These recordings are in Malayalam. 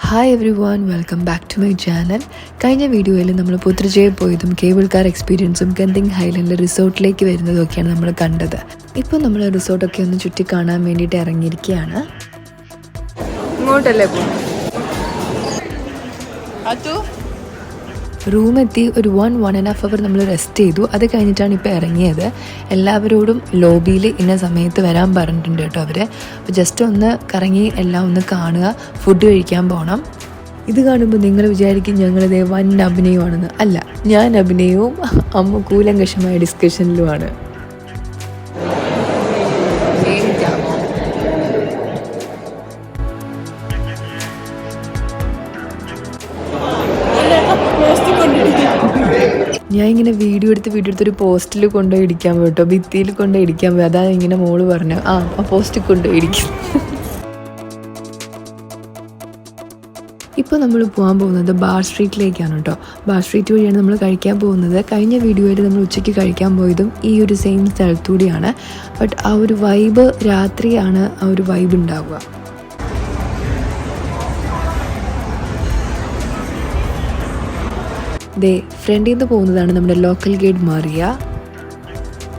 Hi everyone, welcome back to my channel. കഴിഞ്ഞ വീഡിയോയിൽ നമ്മൾ പുത്രജയിൽ പോയതും കേബിൾ കാർ എക്സ്പീരിയൻസും ഗന്തിങ് ഹൈലൻഡിൽ റിസോർട്ടിലേക്ക് വരുന്നതൊക്കെയാണ് നമ്മൾ കണ്ടത്. ഇപ്പോൾ നമ്മൾ റിസോർട്ടൊക്കെ ഒന്ന് ചുറ്റി കാണാൻ വേണ്ടിയിട്ട് ഇറങ്ങിയിരിക്കുകയാണ്. ഇങ്ങോട്ടല്ലേ പോകുന്നത്? റൂമെത്തി ഒരു 1.5 അവർ നമ്മൾ റെസ്റ്റ് ചെയ്തു. അത് കഴിഞ്ഞിട്ടാണ് ഇപ്പോൾ ഇറങ്ങിയത്. എല്ലാവരോടും ലോബിയിൽ ഇന്ന സമയത്ത് വരാൻ പറഞ്ഞിട്ടുണ്ട് കേട്ടോ അവർ. അപ്പോൾ ജസ്റ്റ് ഒന്ന് കറങ്ങി എല്ലാം ഒന്ന് കാണുക, ഫുഡ് കഴിക്കാൻ പോകണം. ഇത് കാണുമ്പോൾ നിങ്ങൾ വിചാരിക്കും ഞങ്ങളിതേ വൻ അഭിനയമാണെന്ന്. അല്ല, ഞാൻ അഭിനയവും അമ്മ കൂലങ്കഷമായ ഡിസ്കഷനിലുമാണ്. ഞാൻ ഇങ്ങനെ വീഡിയോ എടുത്ത് ഒരു പോസ്റ്റിൽ കൊണ്ടുപോയി ഇടിക്കാൻ പോയി കേട്ടോ, ഭിത്തിയിൽ കൊണ്ടുപോയി ഇടിക്കാൻ പോയി. അതാ ഇങ്ങനെ മോള് പറഞ്ഞു ആ പോസ്റ്റിൽ കൊണ്ടുപോയി ഇടിക്കും. ഇപ്പോൾ നമ്മൾ പോകാൻ പോകുന്നത് ബാർ സ്ട്രീറ്റിലേക്കാണ് കേട്ടോ. ബാർ സ്ട്രീറ്റ് വഴിയാണ് നമ്മൾ കഴിക്കാൻ പോകുന്നത്. കഴിഞ്ഞ വീഡിയോയിൽ നമ്മൾ ഉച്ചയ്ക്ക് കഴിക്കാൻ പോയതും ഈ ഒരു സെയിം സ്ഥലത്തൂടെയാണ്. ബട്ട് ആ ഒരു വൈബ് രാത്രിയാണ് ആ ഒരു വൈബ് ഉണ്ടാവുക. ദേ ഫ്രണ്ടിൽ നിന്ന് പോകുന്നതാണ് നമ്മുടെ ലോക്കൽ ഗൈഡ് മറിയ.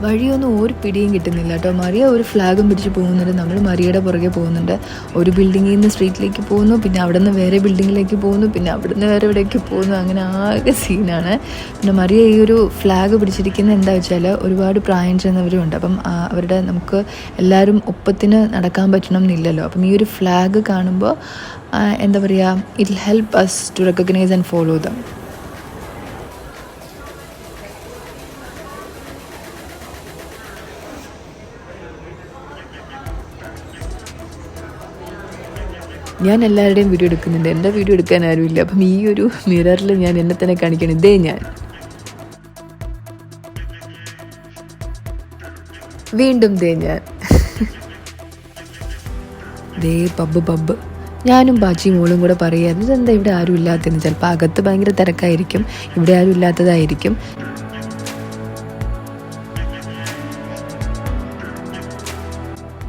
വഴിയൊന്നും ഒരു പിടിയും കിട്ടുന്നില്ല കേട്ടോ. മറിയ ഒരു ഫ്ലാഗും പിടിച്ച് പോകുന്നുണ്ട്, നമ്മൾ മറിയയുടെ പുറകെ പോകുന്നുണ്ട്. ഒരു ബിൽഡിങ്ങിൽ നിന്ന് സ്ട്രീറ്റിലേക്ക് പോകുന്നു, പിന്നെ അവിടെ നിന്ന് വേറെ ബിൽഡിങ്ങിലേക്ക് പോകുന്നു, പിന്നെ അവിടെ നിന്ന് വേറെ എവിടേക്ക് പോകുന്നു. അങ്ങനെ ആകെ സീനാണ്. പിന്നെ മറിയ ഈ ഒരു ഫ്ലാഗ് പിടിച്ചിരിക്കുന്നത് എന്താ വെച്ചാൽ ഒരുപാട് പ്രായം ചെന്നവരുണ്ട്. അപ്പം അവരുടെ നമുക്ക് എല്ലാവരും ഒപ്പത്തിന് നടക്കാൻ പറ്റണം എന്നില്ലല്ലോ. അപ്പം ഈ ഒരു ഫ്ലാഗ് കാണുമ്പോൾ എന്താ പറയുക, it will help us to recognise and follow them. ഞാൻ എല്ലാവരുടെയും വീഡിയോ എടുക്കുന്നുണ്ട്, എൻ്റെ വീഡിയോ എടുക്കാൻ ആരുമില്ല. അപ്പം ഈ ഒരു മിററിൽ ഞാൻ എന്നെ തന്നെ കാണിക്കണം. ഇതേ ഞാൻ വീണ്ടും ഞാൻ ദേ പബ്ബ്. ഞാനും ബാച്ചി മോളും കൂടെ പറയായിരുന്നു ഇതെന്താ ഇവിടെ ആരും ഇല്ലാത്തതെന്ന്. ചിലപ്പോൾ അകത്ത് ഭയങ്കര തിരക്കായിരിക്കും, ഇവിടെ ആരും ഇല്ലാത്തതായിരിക്കും.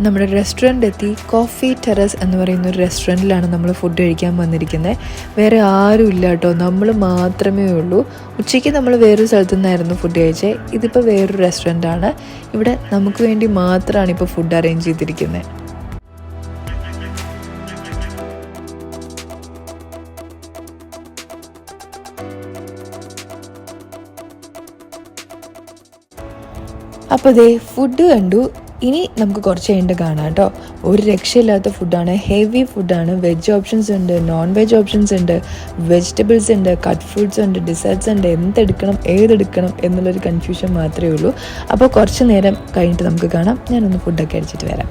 നമ്മുടെ റെസ്റ്റോറൻറ്റ് എത്തി. കോഫി ടെറസ് എന്ന് പറയുന്ന ഒരു റെസ്റ്റോറൻറ്റിലാണ് നമ്മൾ ഫുഡ് കഴിക്കാൻ വന്നിരിക്കുന്നത്. വേറെ ആരും ഇല്ല കേട്ടോ, നമ്മൾ മാത്രമേ ഉള്ളൂ. ഉച്ചയ്ക്ക് നമ്മൾ വേറൊരു സ്ഥലത്തു നിന്നായിരുന്നു ഫുഡ് കഴിച്ചത്. ഇതിപ്പോൾ വേറൊരു റെസ്റ്റോറൻറ്റാണ്. ഇവിടെ നമുക്ക് വേണ്ടി മാത്രമാണ് ഇപ്പോൾ ഫുഡ് അറേഞ്ച് ചെയ്തിരിക്കുന്നത്. അപ്പോൾ ദേ ഫുഡ് കണ്ടു. ഇനി നമുക്ക് കുറച്ച് കഴിഞ്ഞിട്ട് കാണാം കേട്ടോ. ഒരു രക്ഷയില്ലാത്ത ഫുഡാണ്, ഹെവി ഫുഡാണ്. വെജ് ഓപ്ഷൻസ് ഉണ്ട്, നോൺ വെജ് ഓപ്ഷൻസ് ഉണ്ട്, വെജിറ്റബിൾസ് ഉണ്ട്, കട്ട് ഫ്രൂട്ട്സ് ഉണ്ട്, ഡിസേർട്ട്സ് ഉണ്ട്. എന്തെടുക്കണം ഏതെടുക്കണം എന്നുള്ളൊരു കൺഫ്യൂഷൻ മാത്രമേ ഉള്ളൂ. അപ്പോൾ കുറച്ച് നേരം കഴിഞ്ഞിട്ട് നമുക്ക് കാണാം. ഞാനൊന്ന് ഫുഡൊക്കെ അടിച്ചിട്ട് വരാം.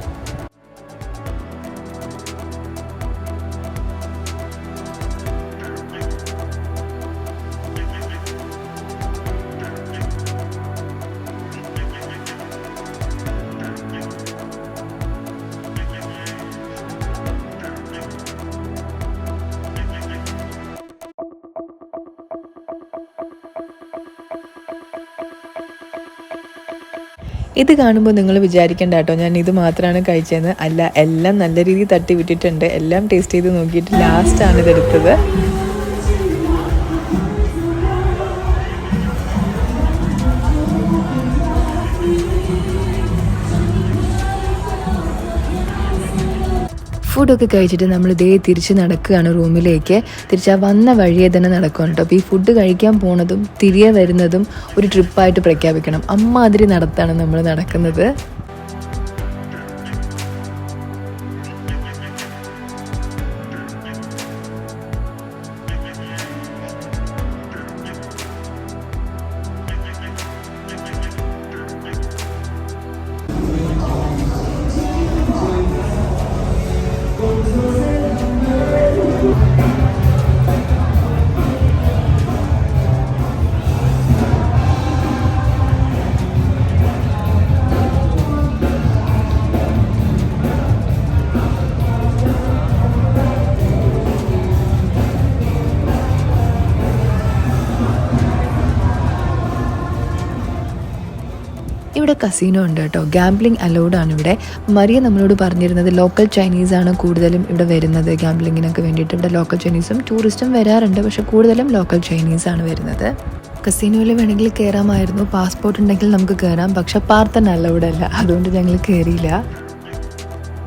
ഇത് കാണുമ്പോൾ നിങ്ങൾ വിചാരിക്കേണ്ട കേട്ടോ ഞാൻ ഇത് മാത്രമാണ് കഴിച്ചതെന്ന്. അല്ല, എല്ലാം നല്ല രീതിയിൽ തട്ടി വിട്ടിട്ടുണ്ട്. എല്ലാം ടേസ്റ്റ് ചെയ്ത് നോക്കിയിട്ട് ലാസ്റ്റാണ് ഇതെടുത്തത്. ഫുഡൊക്കെ കഴിച്ചിട്ട് നമ്മൾ ഇതേ തിരിച്ച് നടക്കുകയാണ് റൂമിലേക്ക്. തിരിച്ച് ആ വന്ന വഴിയെ തന്നെ നടക്കുകയാണ് കേട്ടോ. അപ്പോൾ ഈ ഫുഡ് കഴിക്കാൻ പോണതും തിരികെ വരുന്നതും ഒരു ട്രിപ്പായിട്ട് പ്രഖ്യാപിക്കണം. അമ്മാതിരി നടത്താണ് നമ്മൾ നടക്കുന്നത്. ഇവിടെ കസീനോ ഉണ്ട് കേട്ടോ. ഗാംബ്ലിംഗ് അലൗഡ് ആണ് ഇവിടെ. മറിയ നമ്മളോട് പറഞ്ഞിരുന്നത് ലോക്കൽ ചൈനീസാണ് കൂടുതലും ഇവിടെ വരുന്നത് ഗാംബ്ലിങ്ങിനൊക്കെ വേണ്ടിയിട്ട്. ഇവിടെ ലോക്കൽ ചൈനീസും ടൂറിസ്റ്റും വരാറുണ്ട്, പക്ഷെ കൂടുതലും ലോക്കൽ ചൈനീസാണ് വരുന്നത്. കസീനോയിൽ വേണമെങ്കിൽ കയറാമായിരുന്നു, പാസ്പോർട്ട് ഉണ്ടെങ്കിൽ നമുക്ക് കയറാം, പക്ഷെ പാർത്തന അലൗഡ് അല്ല, അതുകൊണ്ട് ഞങ്ങൾ കയറിയില്ല.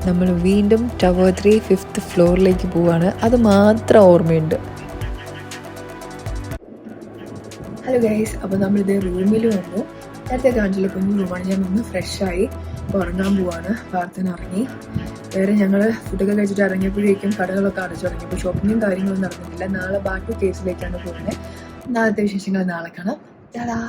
നമ്മൾ വീണ്ടും ടവർ 3 5th ഫ്ലോറിലേക്ക് പോവാണ്. അത് മാത്രം ഓർമ്മയുണ്ട്. ഹലോ ഗൈസ്, അപ്പോൾ നമ്മളിത് റൂമിൽ വന്നു. നേരത്തെ കാണിച്ചില്ല, കുഞ്ഞു റൂമാണ്. ഞാൻ ഒന്ന് ഫ്രഷായി ഉറങ്ങാൻ പോവാണ്. പ്രാർത്ഥന ഇറങ്ങി. വേറെ ഞങ്ങൾ ഫുഡൊക്കെ കഴിച്ചിട്ട് ഇറങ്ങിയപ്പോഴേക്കും കടകളൊക്കെ അടച്ചു തുടങ്ങിയപ്പോൾ ഷോപ്പിങ്ങും കാര്യങ്ങളൊന്നും നടന്നിട്ടില്ല. നാളെ ബാക്കി കേസിലേക്കാണ് പോകുന്നത്. നാളത്തെ വിശേഷങ്ങൾ നാളെ കാണാം. ടാടാ.